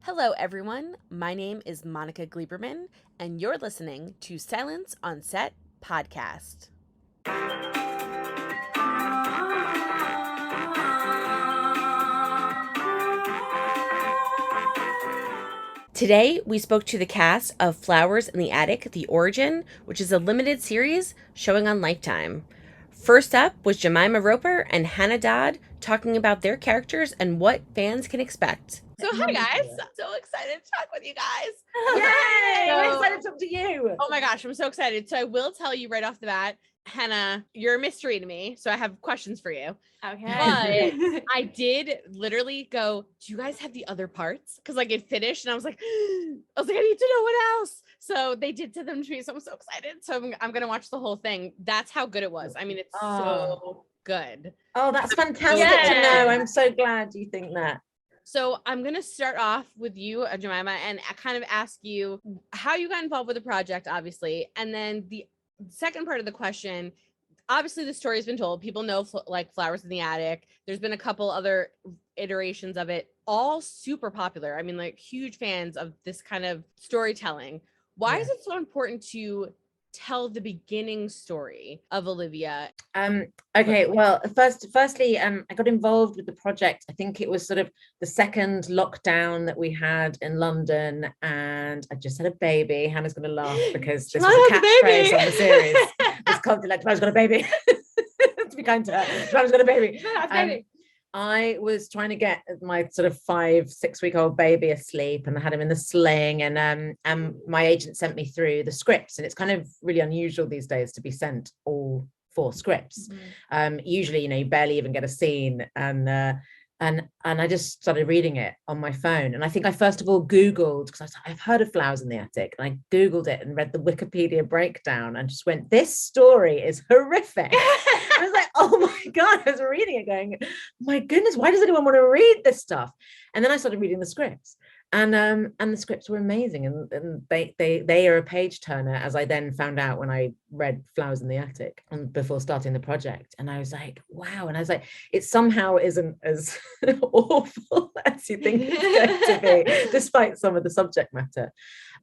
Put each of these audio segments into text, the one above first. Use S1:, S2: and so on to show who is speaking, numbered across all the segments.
S1: Hello, everyone. My name is Monica Gleberman, and you're listening to Silence on Set podcast. Today, we spoke to the cast of Flowers in the Attic, The Origin, which is a limited series showing on Lifetime. First up was Jemima Rooper and Hannah Dodd talking about their characters and what fans can expect. So hi guys, I'm so excited to talk with you guys.
S2: Yay! We're excited to talk to you.
S1: Oh my gosh, I'm so excited. So I will tell you right off the bat, Hannah, you're a mystery to me, so I have questions for you.
S2: Okay.
S1: But I did literally go, do you guys have the other parts? Because like it finished and I was like, I need to know what else. So they did to them to me, so I'm so excited. So I'm gonna watch the whole thing. That's how good it was. I mean, it's so good.
S2: Oh, that's fantastic to know. I'm so glad you think that.
S1: So I'm going to start off with you, Jemima, and kind of ask you how you got involved with the project, obviously. And then the second part of the question, obviously the story has been told. People know like Flowers in the Attic. There's been a couple other iterations of it, all super popular. I mean, like huge fans of this kind of storytelling. Why is it so important to tell the beginning story of Olivia?
S2: Okay, well, firstly, I got involved with the project. I think it was sort of the second lockdown that we had in London, and I just had a baby. Hannah's going to laugh because this was a catchphrase on the series. It's constantly like, Jemima's got a baby. To be kind to her, Jemima's got a baby. I was trying to get my sort of 5-6 week old baby asleep, and I had him in the sling, and my agent sent me through the scripts, and it's kind of really unusual these days to be sent all 4 scripts. Usually, you barely even get a scene, and I just started reading it on my phone. And I think I first of all Googled, because I've heard of Flowers in the Attic, and I Googled it and read the Wikipedia breakdown and just went, this story is horrific. I was like, oh my God, I was reading it going, my goodness, why does anyone want to read this stuff? And then I started reading the scripts. And the scripts were amazing, and they are a page turner, as I then found out when I read Flowers in the Attic and before starting the project. And I was like, wow. And I was like, it somehow isn't as awful as you think it's going to be, despite some of the subject matter.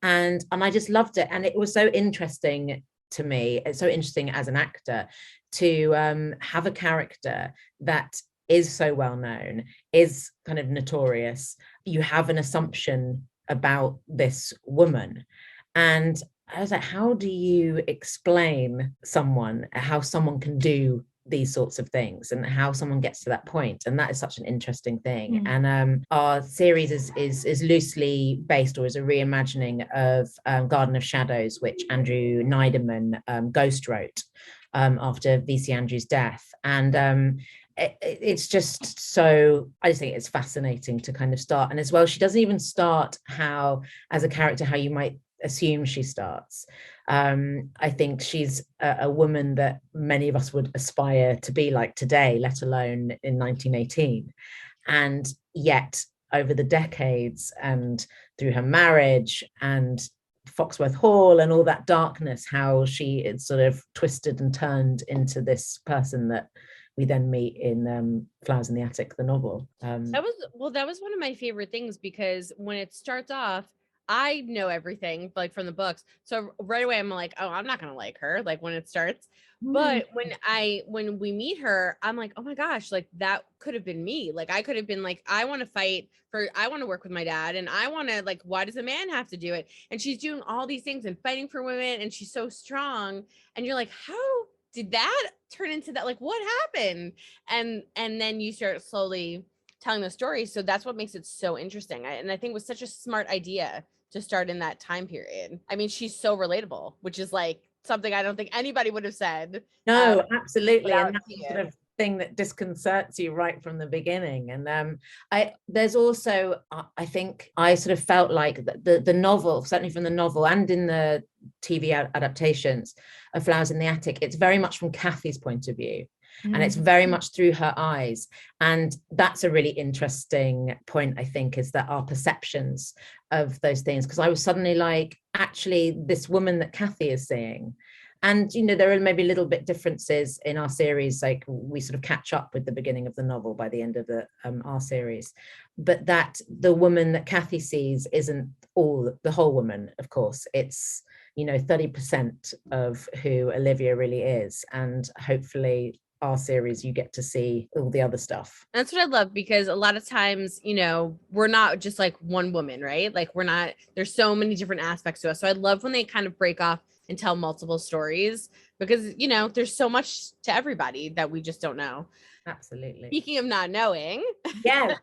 S2: And I just loved it. And it was so interesting to me. It's so interesting as an actor to have a character that is so well known, is kind of notorious. You have an assumption about this woman. And I was like, how do you explain how someone can do these sorts of things and how someone gets to that point? And that is such an interesting thing. And our series is loosely based, or is a reimagining of Garden of Shadows, which Andrew Neiderman ghost wrote after VC Andrews' death. And it's just so, I just think it's fascinating to kind of start. And as well, she doesn't even start as a character how you might assume she starts. I think she's a woman that many of us would aspire to be like today, let alone in 1918. And yet over the decades and through her marriage and Foxworth Hall and all that darkness, how she is sort of twisted and turned into this person that we then meet in Flowers in the Attic, the novel.
S1: That was one of my favorite things, because when it starts off, I know everything like from the books. So right away I'm like, oh, I'm not gonna like her, like when it starts. But when we meet her, I'm like, oh my gosh, like that could have been me. Like I could have been like, I want to work with my dad, and I want to, like, why does a man have to do it? And she's doing all these things and fighting for women, and she's so strong. And you're like, how did that turn into that? Like, what happened? And then you start slowly telling the story. So that's what makes it so interesting. And I think it was such a smart idea to start in that time period. I mean, she's so relatable, which is like something I don't think anybody would have said.
S2: No, absolutely. And that's the sort of thing that disconcerts you right from the beginning. And there's also, I think I sort of felt like the novel, certainly from the novel and in the TV adaptations of Flowers in the Attic, it's very much from Kathy's point of view. And it's very much through her eyes. And that's a really interesting point, I think, is that our perceptions of those things. Because I was suddenly like, actually, this woman that Kathy is seeing And, you know, there are maybe little bit differences in our series, like we sort of catch up with the beginning of the novel by the end of the our series. But that the woman that Kathy sees isn't the whole woman, of course. It's, you know, 30% of who Olivia really is. And hopefully our series, you get to see all the other stuff.
S1: That's what I love, because a lot of times, you know, we're not just like one woman, right? Like there's so many different aspects to us. So I love when they kind of break off and tell multiple stories, because, you know, there's so much to everybody that we just don't know.
S2: Absolutely.
S1: Speaking of not knowing,
S2: yeah,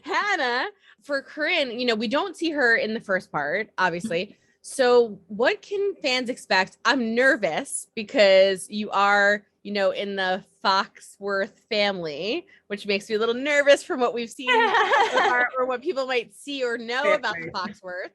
S1: Hannah, for Corinna, you know, we don't see her in the first part, obviously. So what can fans expect? I'm nervous because you are, you know, in the Foxworth family, which makes me a little nervous from what we've seen or what people might see or know about the Foxworths.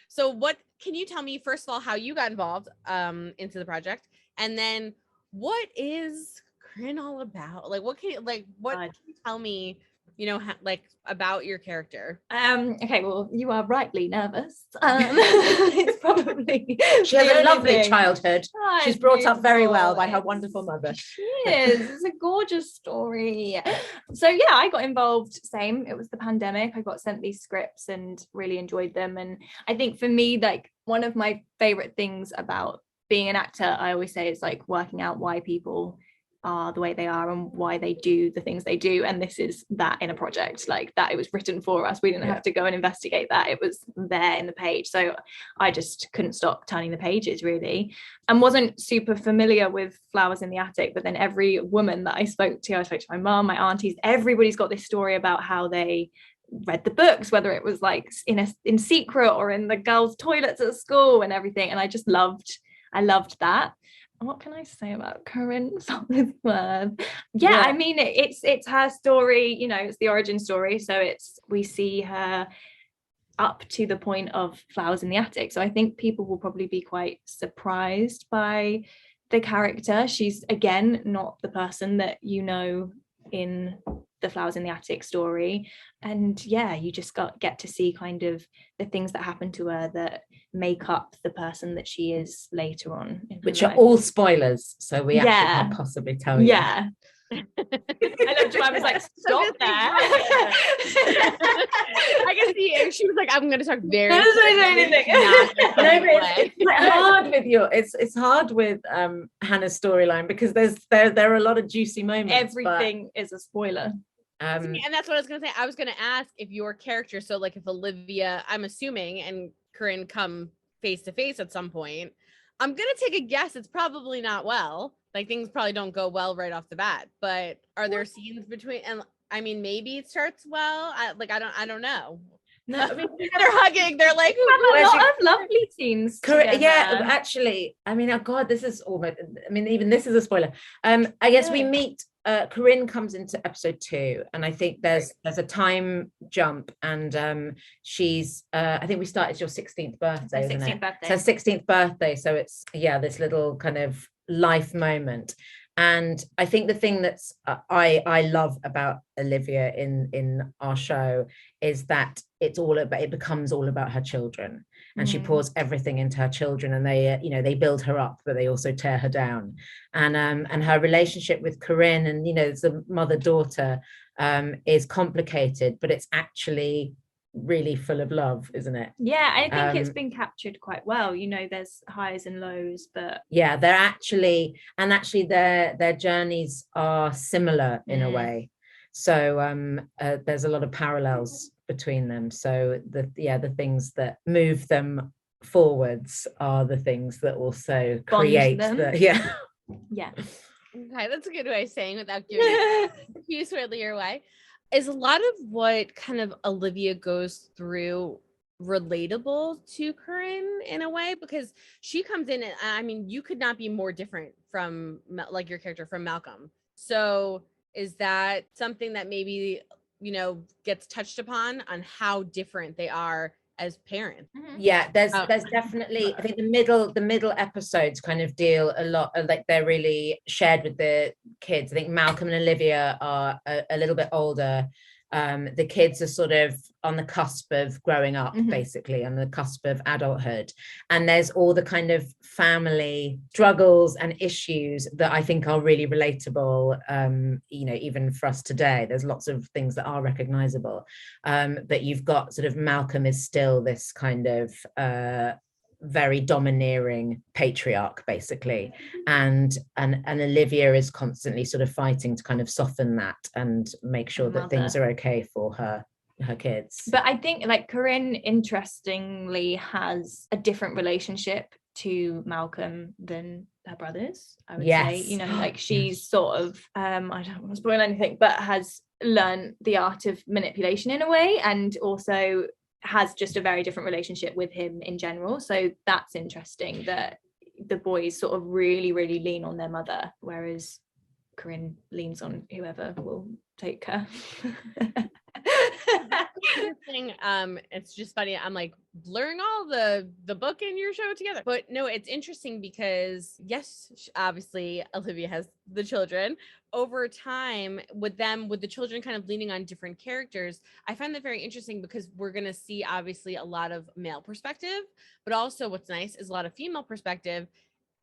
S1: So what can you tell me, first of all, how you got involved into the project? And then what is Corinna all about? Like, what can you tell me, you know, like about your character?
S3: Okay, well, you are rightly nervous. It's probably
S2: she has a lovely childhood. She's brought up very well by her wonderful mother.
S3: She is. It's a gorgeous story. So yeah, I got involved. Same. It was the pandemic. I got sent these scripts and really enjoyed them. And I think for me, like, one of my favorite things about being an actor, I always say, it's like working out why people are the way they are and why they do the things they do. And this is that in a project like that. It was written for us. We didn't have to go and investigate that. It was there in the page. So I just couldn't stop turning the pages, really, and wasn't super familiar with Flowers in the Attic. But then every woman that I spoke to my mum, my aunties, everybody's got this story about how they read the books, whether it was like in secret or in the girls' toilets at school and everything. And I loved that. What can I say about Corinna Foxworth? Yeah, I mean, it's her story, you know, it's the origin story. So we see her up to the point of Flowers in the Attic. So I think people will probably be quite surprised by the character. She's, again, not the person that you know in the Flowers in the Attic story. And yeah, you just get to see kind of the things that happen to her that make up the person that she is later on,
S2: which are all spoilers, so we actually can't possibly tell you.
S3: I loved you. I was like, stop there.
S1: I can see she was like, I'm going to talk very.
S2: It's hard with Hannah's storyline, because there are a lot of juicy moments.
S3: Everything is a spoiler.
S1: And that's what I was going to say. I was going to ask if your character, so like if Olivia, I'm assuming, and Corinna come face to face at some point, I'm going to take a guess it's probably not well. Like, things probably don't go well right off the bat, but are there scenes between, and I mean, maybe it starts well. I don't know. No, I mean, they're hugging. They're like,
S3: we have a lot of lovely scenes.
S2: Yeah, actually, I mean, oh God, this is almost, I mean, even this is a spoiler. I guess we meet, Corinna comes into episode 2, and I think there's a time jump, and she's, I think we started your 16th birthday, isn't it?
S3: 16th birthday.
S2: So 16th birthday. So it's, this little kind of life moment. And I think the thing that's I love about Olivia in our show is that it becomes all about her children, and she pours everything into her children, and they build her up, but they also tear her down. And her relationship with Corinna, and it's a mother-daughter, is complicated, but it's actually really full of love, isn't it?
S3: Yeah, I think it's been captured quite well. There's highs and lows, but
S2: they're actually their journeys are similar in a way. So there's a lot of parallels between them. So the things that move them forwards are the things that also create them.
S3: Yeah.
S1: Okay, that's a good way of saying without giving you swiftly your way. Is a lot of what kind of Olivia goes through relatable to Corinna in a way? Because she comes in, and I mean, you could not be more different from like your character from Malcolm. So is that something that maybe, gets touched upon on how different they are as parents?
S2: Yeah, there's definitely, I think the middle episodes kind of deal a lot, like they're really shared with the kids. I think Malcolm and Olivia are a little bit older, The kids are sort of on the cusp of growing up,
S3: Mhm.
S2: basically, on the cusp of adulthood. And there's all the kind of family struggles and issues that I think are really relatable, you know, even for us today. There's lots of things that are recognizable. But you've got sort of Malcolm is still this kind of very domineering patriarch, basically, and Olivia is constantly sort of fighting to kind of soften that and make sure that things are okay for her kids.
S3: But I think like Corinne interestingly has a different relationship to Malcolm than her brothers, I would say. You know, like she's sort of I don't want to spoil anything, but has learned the art of manipulation in a way, and also has just a very different relationship with him in general. So that's interesting that the boys sort of really lean on their mother, whereas Corinne leans on whoever will take her.
S1: Interesting. It's just funny. I'm like blurring all the book and your show together. But no, it's interesting because yes, obviously Olivia has the children. Over time, with the children kind of leaning on different characters, I find that very interesting because we're gonna see obviously a lot of male perspective, but also what's nice is a lot of female perspective,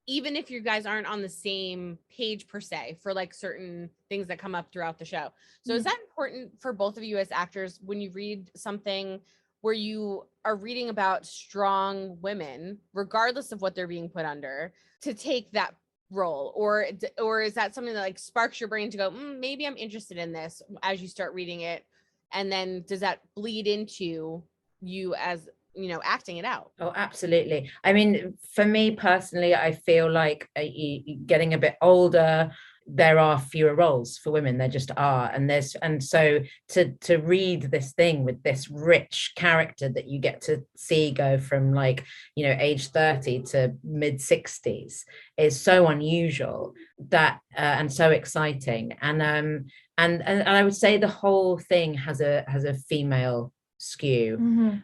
S1: even if you guys aren't on the same page per se for like certain things that come up throughout the show. So is that important for both of you as actors when you read something where you are reading about strong women, regardless of what they're being put under, to take that role? Or is that something that like sparks your brain to go, maybe I'm interested in this as you start reading it? And then does that bleed into you as, you know, acting it out?
S2: Oh, absolutely. I mean, for me personally, I feel like getting a bit older, there are fewer roles for women. There just are. And so to read this thing with this rich character that you get to see go from like, you know, age 30 to mid 60s is so unusual that and so exciting. And I would say the whole thing has a female skew,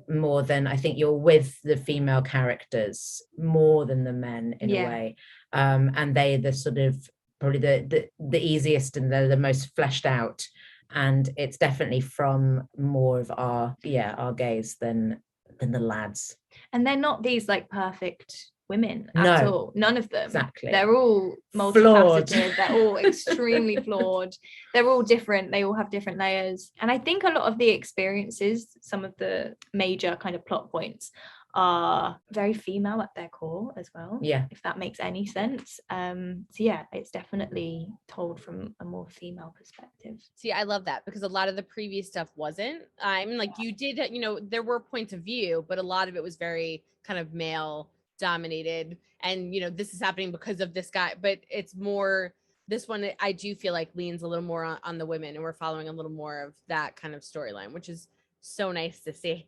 S2: more than, I think you're with the female characters more than the men in a way, and the sort of probably the easiest and the most fleshed out, and it's definitely from more of our gaze than the lads.
S3: And they're not these like perfect women at all. None of them.
S2: Exactly.
S3: They're all multifaceted. They're all extremely flawed. They're all different. They all have different layers. And I think a lot of the experiences, some of the major kind of plot points, are very female at their core as well.
S2: Yeah.
S3: If that makes any sense. So yeah, it's definitely told from a more female perspective.
S1: See, I love that because a lot of the previous stuff wasn't. I mean, like you did, you know, there were points of view, but a lot of it was very kind of male dominated, and you know, this is happening because of this guy, but it's more, this one I do feel like leans a little more on the women, and we're following a little more of that kind of storyline, which is so nice to see.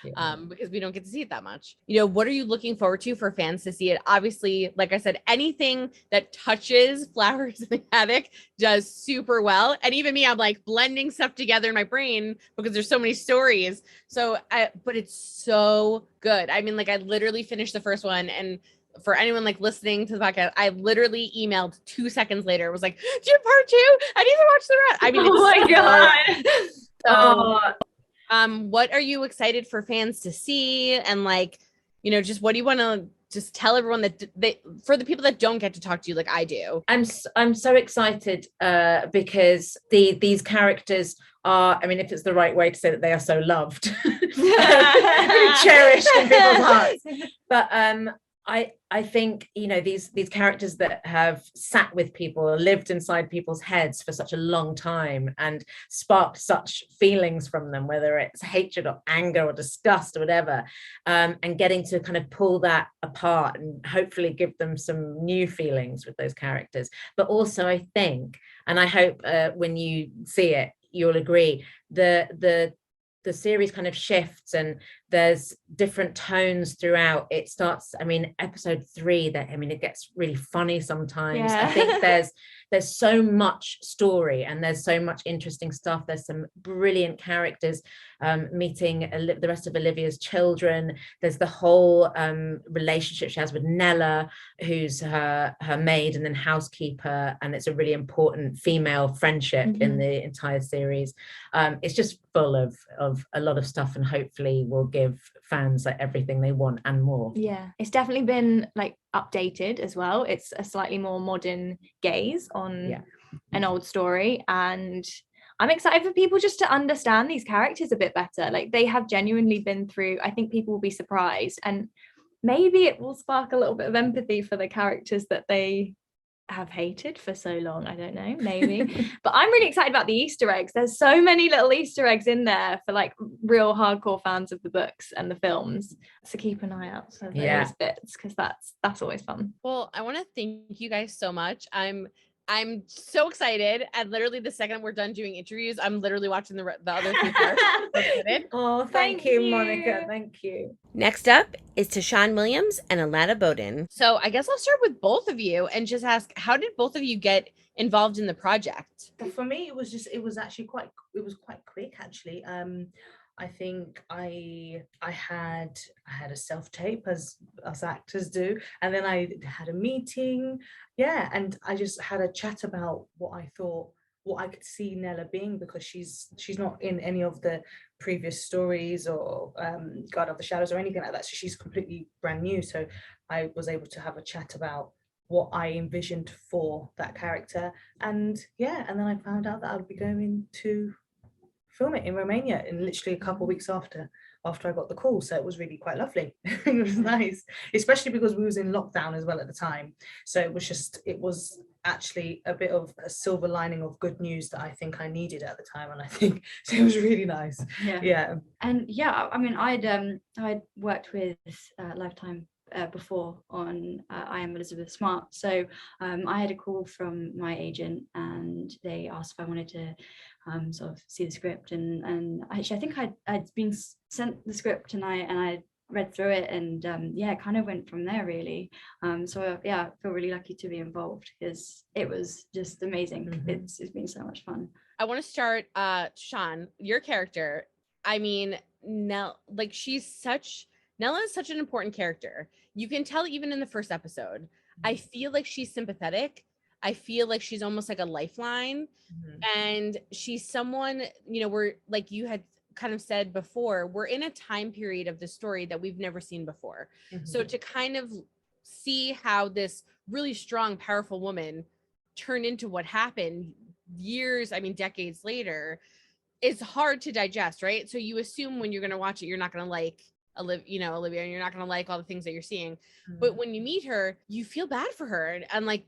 S1: Because we don't get to see it that much. You know, what are you looking forward to for fans to see it? Obviously, like I said, anything that touches Flowers in the Attic does super well. And even me, I'm like blending stuff together in my brain because there's so many stories. So, but it's so good. I mean, like I literally finished the first one, and for anyone like listening to the podcast, I literally emailed 2 seconds later. It was like, do you have part 2? I need to watch the rest. I mean, it's
S3: oh my God.
S1: What are you excited for fans to see? And like, you know, just what do you want to just tell everyone that for the people that don't get to talk to you like I do?
S2: I'm so excited because these characters are, I mean, if it's the right way to say that, they are so loved, really cherished in people's hearts. But I think, you know, these characters that have sat with people, lived inside people's heads for such a long time and sparked such feelings from them, whether it's hatred or anger or disgust or whatever, and getting to kind of pull that apart and hopefully give them some new feelings with those characters. But also I think, and I hope when you see it, you'll agree, the series kind of shifts, and there's different tones throughout. It starts, I mean, episode 3, that, I mean, it gets really funny sometimes. I think there's so much story, and there's so much interesting stuff. There's some brilliant characters, meeting the rest of Olivia's children. There's the whole relationship she has with Nella, who's her maid and then housekeeper, and it's a really important female friendship in the entire series. It's just full of a lot of stuff, and hopefully will give fans like everything they want and more.
S3: Yeah, it's definitely been like updated as well. It's a slightly more modern gaze on an old story, and I'm excited for people just to understand these characters a bit better. Like, they have genuinely been through, I think people will be surprised, and maybe it will spark a little bit of empathy for the characters that they have hated for so long. I don't know, maybe. But I'm really excited about the Easter eggs. There's so many little Easter eggs in there for like real hardcore fans of the books and the films, so keep an eye out for those bits, because that's always fun.
S1: Well, I want to thank you guys so much. I'm so excited, and literally the second we're done doing interviews, I'm literally watching the other 3 parts.
S2: Oh, thank you, Monica. Thank you.
S1: Next up is Tashawn Williams and Alana Boden. So I guess I'll start with both of you and just ask, how did both of you get involved in the project?
S4: For me, it was actually quite quick, actually. I think I had a self-tape, as actors do, and then I had a meeting, and I just had a chat about what I thought, what I could see Nella being, because she's not in any of the previous stories or Guard of the Shadows or anything like that, so she's completely brand new. So I was able to have a chat about what I envisioned for that character, and then I found out that I would be going to film it in Romania in literally a couple of weeks after I got the call. So it was really quite lovely. It was nice, especially because we was in lockdown as well at the time. So it was actually a bit of a silver lining of good news that I think I needed at the time, and I think so it was really nice.
S5: And I mean, I'd worked with Lifetime before on I Am Elizabeth Smart, so I had a call from my agent, and they asked if I wanted to sort of see the script, and actually I think I'd been sent the script, and I read through it, and kind of went from there, really. So I feel really lucky to be involved, because it was just amazing. It's been so much fun.
S1: I want to start, Sean, your character. I mean, Nella is such an important character. You can tell even in the first episode. I feel like she's sympathetic. I feel like she's almost like a lifeline. And she's someone, we're, like you had kind of said before, we're in a time period of the story that we've never seen before. So to kind of see how this really strong, powerful woman turned into what happened decades later, is hard to digest, right? So you assume when you're going to watch it, you're not going to like Olivia, and you're not going to like all the things that you're seeing. But when you meet her, you feel bad for her, and like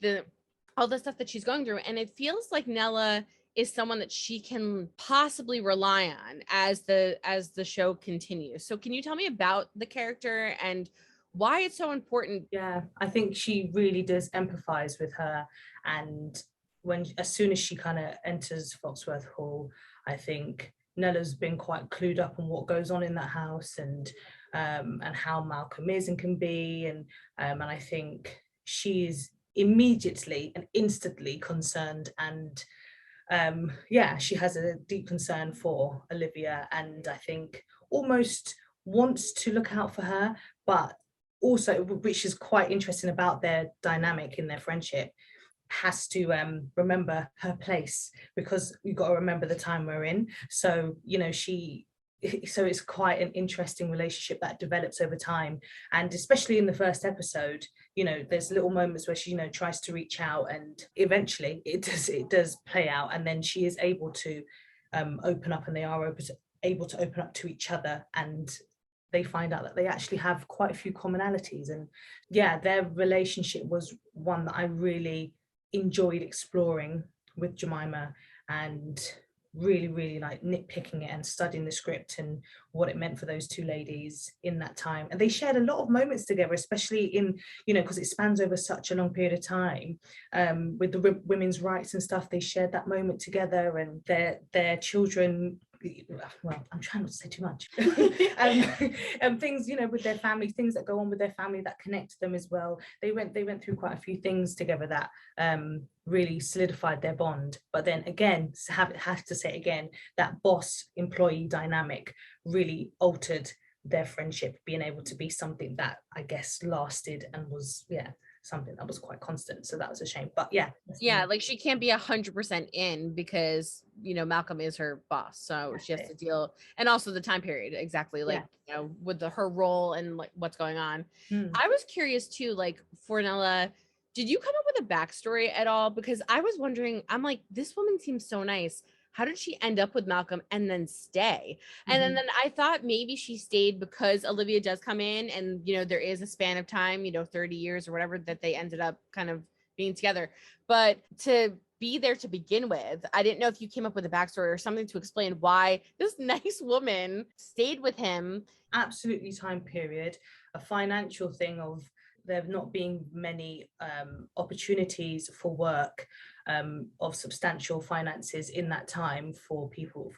S1: all the stuff that she's going through. And it feels like Nella is someone that she can possibly rely on as the show continues. So can you tell me about the character and why it's so important?
S4: Yeah, I think she really does empathize with her, and as soon as she kind of enters Foxworth Hall, I think Nella's been quite clued up on what goes on in that house, and how Malcolm is and can be, and I think she's immediately and instantly concerned, and she has a deep concern for Olivia, and I think almost wants to look out for her, but also, which is quite interesting about their dynamic in their friendship, has to remember her place, because you've got to remember the time we're in. So it's quite an interesting relationship that develops over time, and especially in the first episode, there's little moments where she tries to reach out, and eventually it does play out, and then she is able to open up, and they are able to open up to each other, and they find out that they actually have quite a few commonalities. And their relationship was one that I really enjoyed exploring with Jemima, and really like nitpicking it and studying the script and what it meant for those two ladies in that time. And they shared a lot of moments together, especially in because it spans over such a long period of time, with the women's rights and stuff. They shared that moment together, and their children well, I'm trying not to say too much. Things, you know, with their family, things that go on with their family that connect them as well. They went through quite a few things together that really solidified their bond. But then again, have to say again, that boss employee dynamic really altered their friendship, being able to be something that I guess lasted and was something that was quite constant. So that was a shame. But
S1: like she can't be 100% in because, you know, Malcolm is her boss, so she has to deal, and also the time period, exactly, like you know, with her role and like what's going on. I was curious too, like for Nella, did you come up with a backstory at all? Because I was wondering, I'm like, this woman seems so nice, how did she end up with Malcolm and then stay? And then I thought maybe she stayed because Olivia does come in, and, you know, there is a span of time, you know, 30 years or whatever, that they ended up kind of being together. But to be there to begin with, I didn't know if you came up with a backstory or something to explain why this nice woman stayed with him.
S4: Absolutely, time period, a financial thing of there not being many opportunities for work of substantial finances in that time for people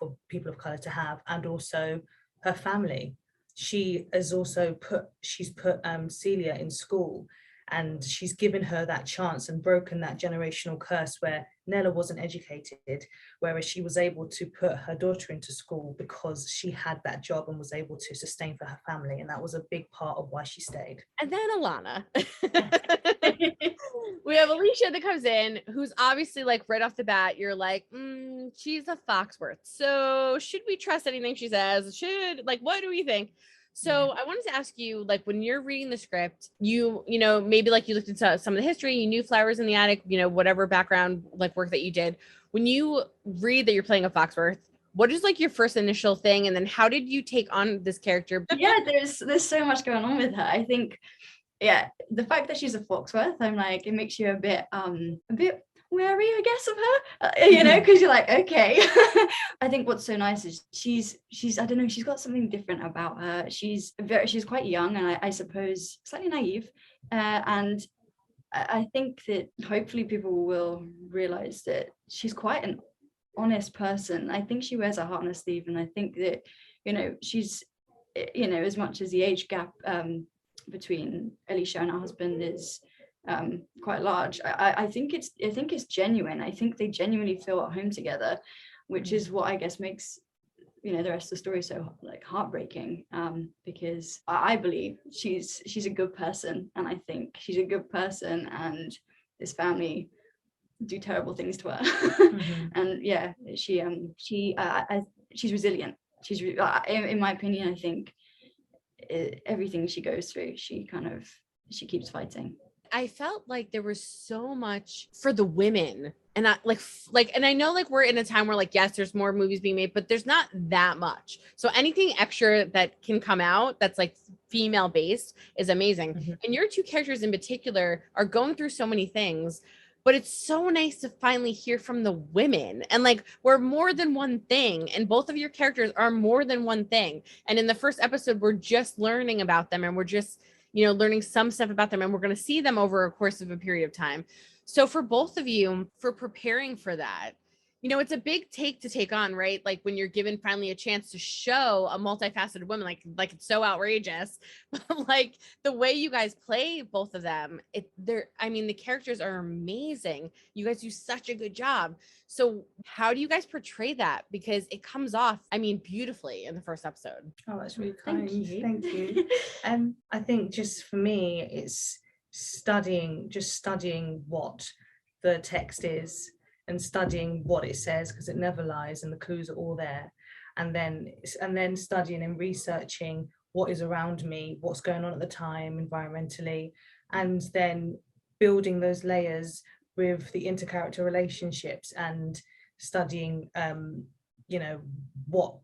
S4: of color to have, and also her family. She has also put Celia in school, and she's given her that chance and broken that generational curse where Nella wasn't educated, whereas she was able to put her daughter into school because she had that job and was able to sustain for her family. And that was a big part of why she stayed.
S1: And then Alana. We have Alicia that comes in, who's obviously like right off the bat, you're like, she's a Foxworth. So should we trust anything she says? What do we think? So I wanted to ask you, like, when you're reading the script, you know, maybe like you looked into some of the history, you knew Flowers in the Attic, you know, whatever background like work that you did. When you read that you're playing a Foxworth, what is like your first initial thing? And then how did you take on this character?
S5: Yeah, there's so much going on with her. I think, the fact that she's a Foxworth, I'm like, it makes you a bit wary, I guess, of her, you know, because you're like, okay. I think what's so nice is she's I don't know, she's got something different about her. She's quite young, and I suppose slightly naive, and I think that hopefully people will realize that she's quite an honest person. I think she wears her heart on her sleeve, and I think that, you know, she's, you know, as much as the age gap between Alicia and her husband is quite large, I think it's genuine. I think they genuinely feel at home together, which is what I guess makes, you know, the rest of the story so like heartbreaking, because I believe she's a good person, and I think she's a good person, and this family do terrible things to her. And she's resilient. She's in my opinion, I think everything she goes through, she keeps fighting.
S1: I felt like there was so much for the women, and and I know like we're in a time where like, yes, there's more movies being made, but there's not that much. So anything extra that can come out that's like female based is amazing. And your two characters in particular are going through so many things, but it's so nice to finally hear from the women, and like we're more than one thing, and both of your characters are more than one thing. And in the first episode, we're just learning about them, and we're just, you know, learning some stuff about them, and we're going to see them over a course of a period of time. So for both of you, for preparing for that, you know, it's a big to take on, right? Like when you're given finally a chance to show a multifaceted woman, like it's so outrageous, but like the way you guys play both of them, the characters are amazing. You guys do such a good job. So how do you guys portray that? Because it comes off, beautifully in the first episode.
S4: Oh, that's really kind. Thank you. I think just for me, it's studying what the text is, and studying what it says, because it never lies and the clues are all there, and then studying and researching what is around me, what's going on at the time environmentally, and then building those layers with the intercharacter relationships, and studying what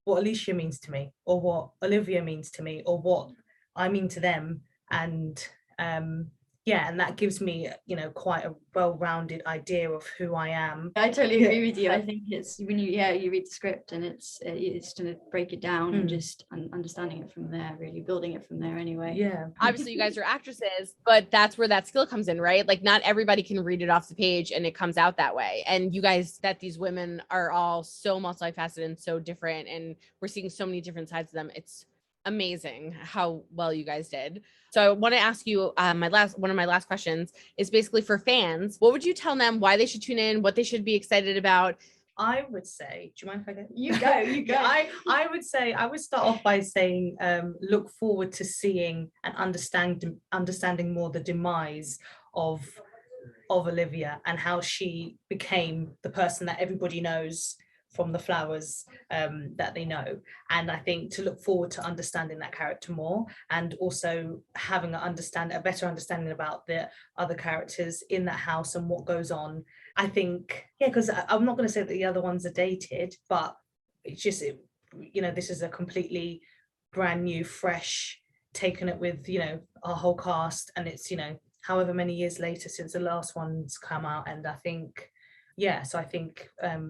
S4: Alicia means to me, or what Olivia means to me, or what I mean to them, and yeah, and that gives me, you know, quite a well-rounded idea of who I am.
S5: I totally agree with you. I think it's when you read the script, and it's to break it down and just understanding it from there, really building it from there anyway.
S4: Yeah.
S1: Obviously you guys are actresses, but that's where that skill comes in, right? Like not everybody can read it off the page and it comes out that way. And you guys, that these women are all so multifaceted and so different, and we're seeing so many different sides of them. It's amazing how well you guys did. So I want to ask you, one of my last questions is basically for fans. What would you tell them why they should tune in, what they should be excited about?
S4: I would say, do you mind if I go?
S5: You go.
S4: I would say, I would start off by saying, look forward to seeing and understanding more the demise of Olivia and how she became the person that everybody knows from the flowers that they know. And I think to look forward to understanding that character more, and also having a better understanding about the other characters in that house and what goes on. I think, yeah, because I'm not going to say that the other ones are dated, but it's just, you know, this is a completely brand new, fresh, taken it with, you know, our whole cast, and it's, you know, however many years later since the last one's come out. And I think, yeah, so I think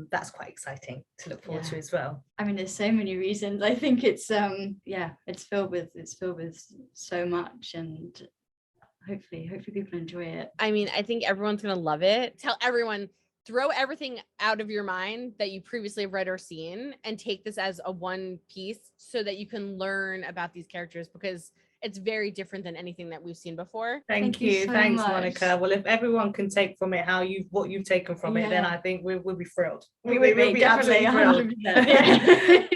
S4: that's quite exciting to look forward to as well.
S5: I mean, there's so many reasons. I think it's it's filled with so much, and hopefully people enjoy it.
S1: I mean, I think everyone's gonna love it. Tell everyone, throw everything out of your mind that you previously read or seen and take this as a one piece so that you can learn about these characters, because it's very different than anything that we've seen before.
S4: Thank you. Thanks,
S5: much.
S4: Monica. Well, if everyone can take from it what you've taken from it, then I think we'll be thrilled.
S5: We'll be absolutely thrilled.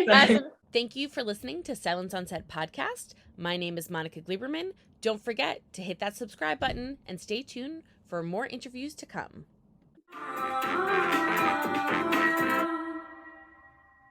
S1: Awesome. Thank you for listening to Silence on Set podcast. My name is Monica Gleberman. Don't forget to hit that subscribe button and stay tuned for more interviews to come.